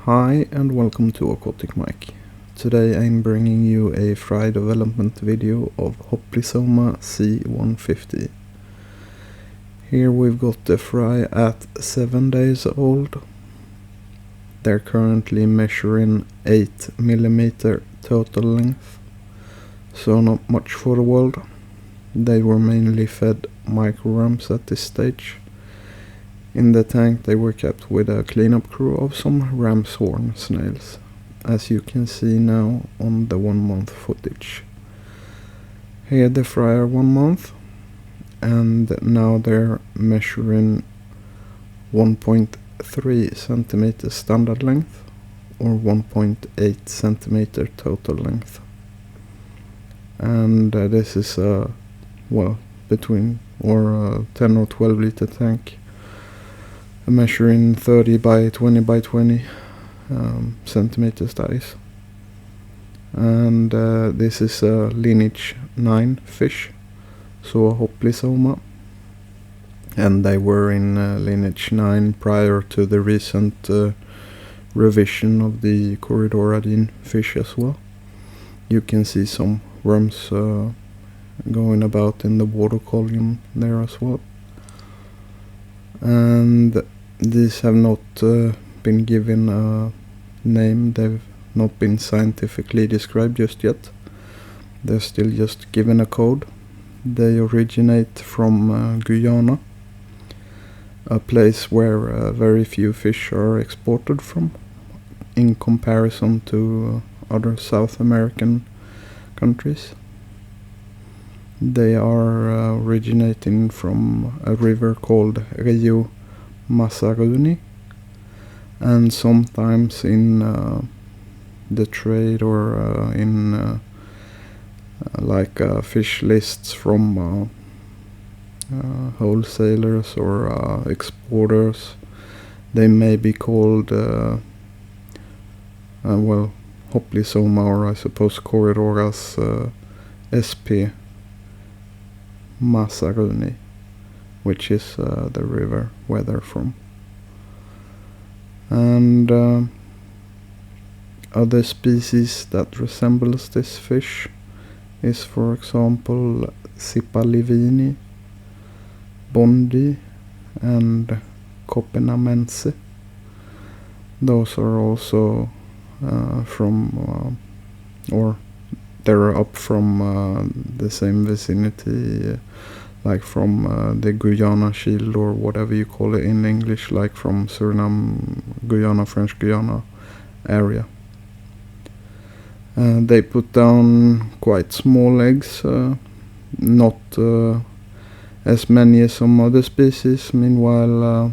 Hi and welcome to Aquatic Mic. Today I'm bringing you a fry development video of Hoplisoma C150. Here we've got the fry at 7 days old. They're currently measuring 8mm total length, so not much for the world. They were mainly fed microrams at this stage. In the tank they were kept with a cleanup crew of some ram's horn snails, as you can see now on the 1 month footage. Here the fry are 1 month, and now they're measuring 1.3 centimeter standard length or 1.8 centimeter total length. And this is between 10 or 12 liter tank, measuring 30 by 20 by 20 centimeters, that is. And this is a lineage 9 fish, so a Hoplisoma, and they were in lineage 9 prior to the recent revision of the Corydoras fish as well. You can see some worms going about in the water column there as well. And these have not been given a name, they've not been scientifically described just yet. They're still just given a code. They originate from Guyana, a place where very few fish are exported from in comparison to other South American countries. They are originating from a river called Rio Masaruni, and sometimes in the trade or in fish lists from wholesalers or exporters, they may be called Hoplisoma, or I suppose Corydoras SP Masaruni, which is the river where they're from. And other species that resembles this fish is, for example, Sipalivini, Bondi, and Copenamense. Those are also they're up from the same vicinity, like from the Guyana Shield, or whatever you call it in English, like from Suriname, Guyana, French Guyana area. They put down quite small eggs, not as many as some other species, meanwhile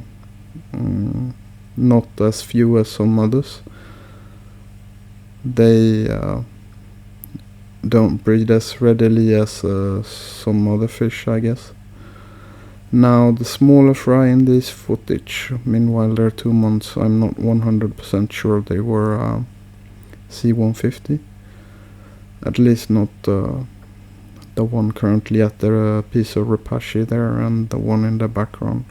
not as few as some others. They don't breed as readily as some other fish, I guess. Now the smaller fry in this footage, meanwhile they're 2 months, I'm not 100% sure they were C150, at least not the one currently at the piece of Repashy there and the one in the background.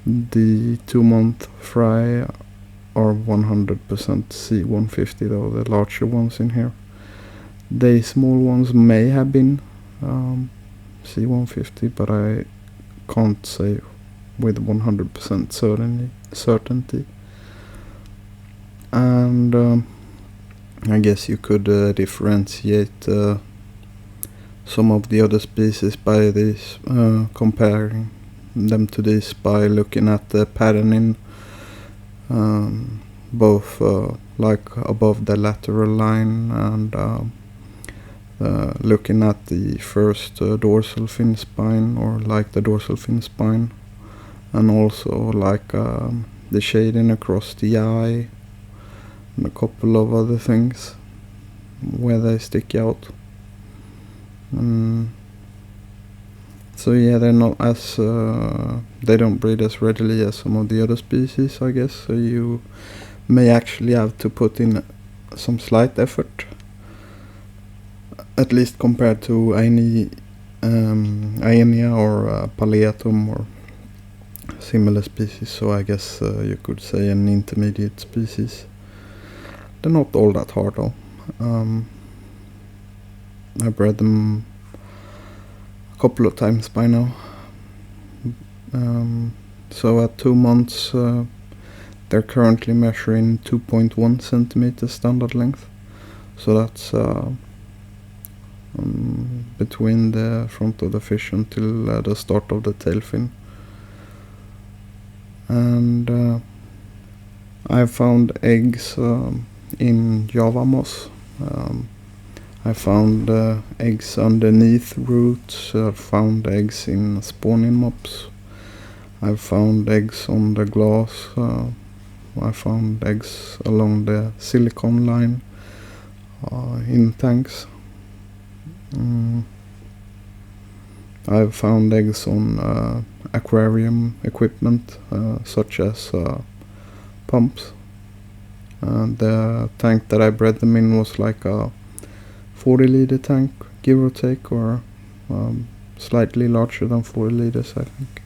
The 2 month fry are 100% C150 though, the larger ones in here. The small ones may have been C150, but I can't say with 100% certainty. And I guess you could differentiate some of the other species by this, comparing them to this by looking at the patterning, both like above the lateral line and looking at the first dorsal fin spine, or like the dorsal fin spine, and also like the shading across the eye, and a couple of other things where they stick out. So yeah, they're not as they don't breed as readily as some of the other species, I guess, so you may actually have to put in some slight effort, at least compared to Aenia or Paleatum or similar species. So I guess you could say an intermediate species. They're not all that hard though. I bred them a couple of times by now. So at 2 months they're currently measuring 2.1 centimeters standard length. So that's between the front of the fish until the start of the tail fin. And I found eggs in Java moss. I found eggs underneath roots. I found eggs in spawning mops. I found eggs on the glass. I found eggs along the silicone line in tanks. I've found eggs on aquarium equipment such as pumps. The tank that I bred them in was like a 40-liter tank, give or take, or slightly larger than 40 liters, I think.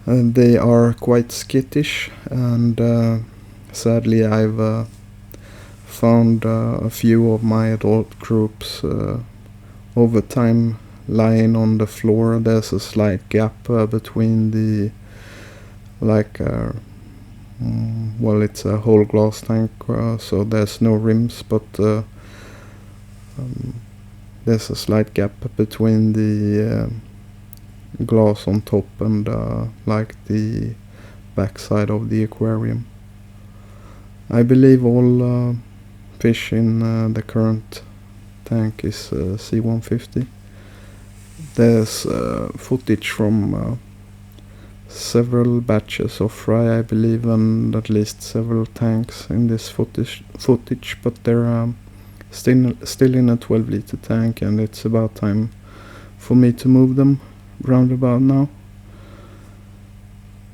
And they are quite skittish, and sadly I've found a few of my adult groups over time lying on the floor. There's a slight gap between the well, it's a whole glass tank, so there's no rims, but there's a slight gap between the glass on top and like the backside of the aquarium. I believe all fish in the current tank is C150. There's footage from several batches of fry, I believe, and at least several tanks in this footage, but they're still in a 12-liter tank, and it's about time for me to move them round about now.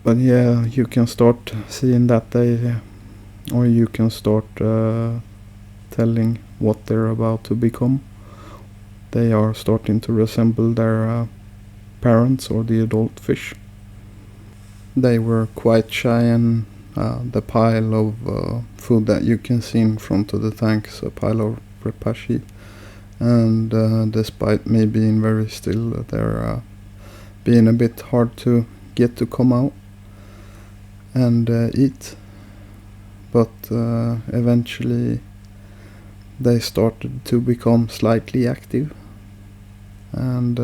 But yeah, you can start seeing that or you can start telling what they're about to become. They are starting to resemble their parents or the adult fish. They were quite shy, and the pile of food that you can see in front of the tank is a pile of repashi. And despite me being very still, they're being a bit hard to get to come out and eat. But eventually they started to become slightly active, and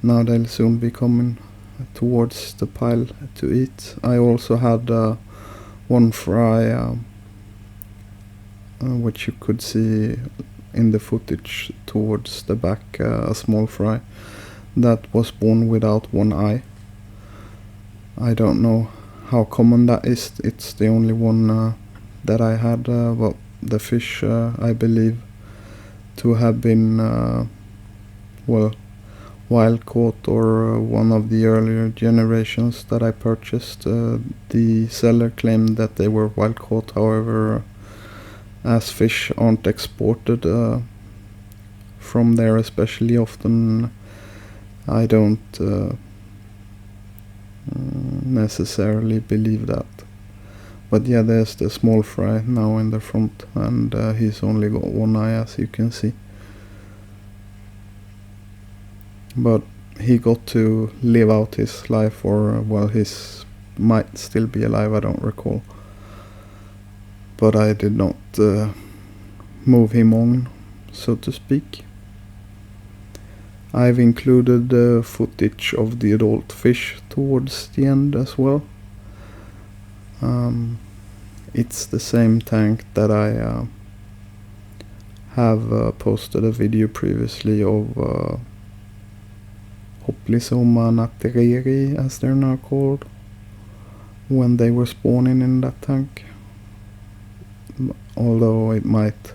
now they'll soon be coming towards the pile to eat. I also had one fry which you could see in the footage towards the back, a small fry that was born without one eye. I don't know how common that is. It's the only one that I had, but the fish I believe to have been well, wild caught, or one of the earlier generations that I purchased. The seller claimed that they were wild caught. However, as fish aren't exported from there especially often, I don't necessarily believe that. But yeah, there's the small fry now in the front, and he's only got one eye, as you can see. But he got to live out his life, or well, his might still be alive, I don't recall. But I did not move him on, so to speak. I've included the footage of the adult fish towards the end as well. It's the same tank that I have posted a video previously of Hoplisoma C150, as they're now called, when they were spawning in that tank. Although it might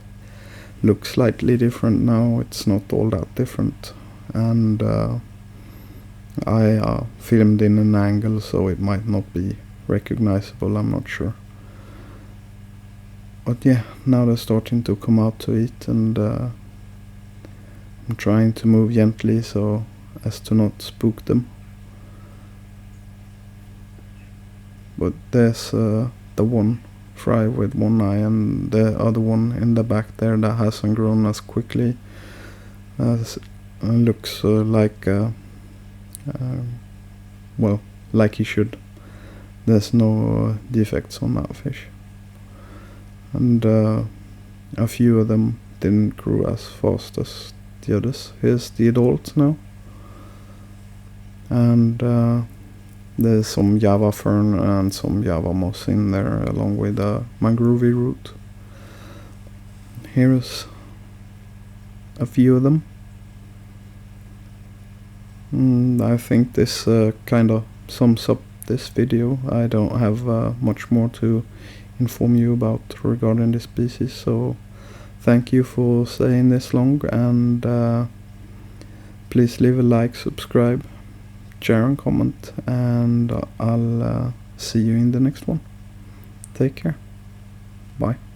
look slightly different now, it's not all that different. And I filmed in an angle, so it might not be recognizable, I'm not sure. But yeah, now they're starting to come out to eat, and I'm trying to move gently so as to not spook them. But there's the one fry with one eye, and the other one in the back there that hasn't grown as quickly as looks like well, like he should. There's no defects on that fish, and a few of them didn't grow as fast as the others. Here's the adults now, and there's some Java fern and some Java moss in there, along with a mangrovey root. Here's a few of them. I think this kind of sums up this video. I don't have much more to inform you about regarding this species, so thank you for staying this long, and please leave a like, subscribe, share and comment, and I'll see you in the next one. Take care. Bye.